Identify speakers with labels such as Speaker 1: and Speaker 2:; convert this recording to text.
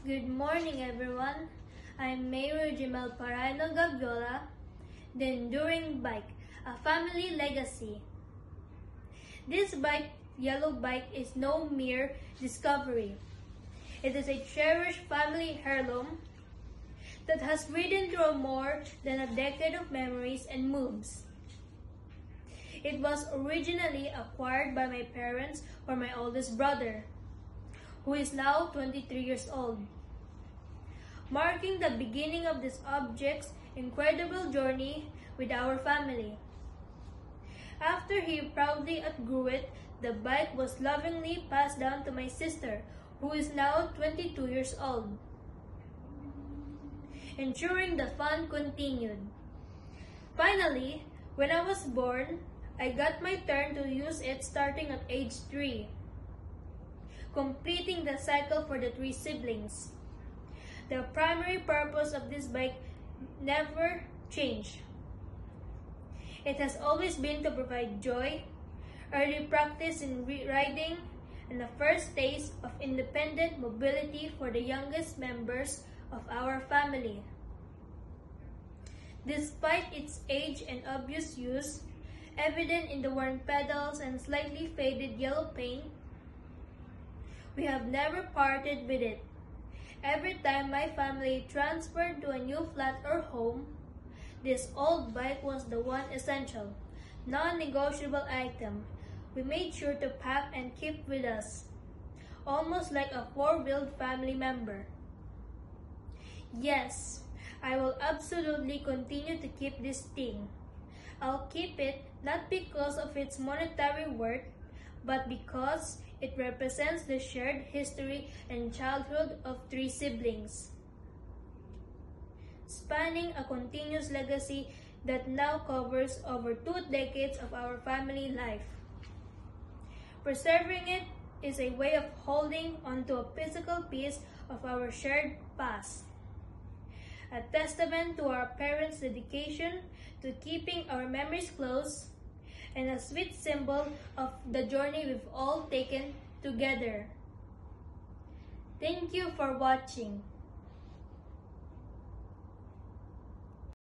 Speaker 1: Good morning, everyone. I'm Mayor Jimel Paraino Gaviola, the Enduring Bike, a family legacy. This bike, Yellow Bike, is no mere discovery. It is a cherished family heirloom that has ridden through more than a decade of memories and moves. It was originally acquired by my parents for my oldest brother, who is now 23 years old, marking the beginning of this object's incredible journey with our family. After he proudly outgrew it, the bike was lovingly passed down to my sister, who is now 22 years old, ensuring the fun continued. Finally, when I was born, I got my turn to use it starting at age 3, completing the cycle for the 3 siblings. The primary purpose of this bike never changed. It has always been to provide joy, early practice in riding, and the first taste of independent mobility for the youngest members of our family. Despite its age and obvious use, evident in the worn pedals and slightly faded yellow paint, we have never parted with it. Every time my family transferred to a new flat or home, this old bike was the one essential, non-negotiable item we made sure to pack and keep with us, almost like a four-wheeled family member. Yes, I will absolutely continue to keep this thing. I'll keep it not because of its monetary worth, but because it represents the shared history and childhood of 3 siblings, spanning a continuous legacy that now covers over 2 decades of our family life. Preserving it is a way of holding onto a physical piece of our shared past, a testament to our parents' dedication to keeping our memories close, and a sweet symbol of the journey we've all taken together. Thank you for watching.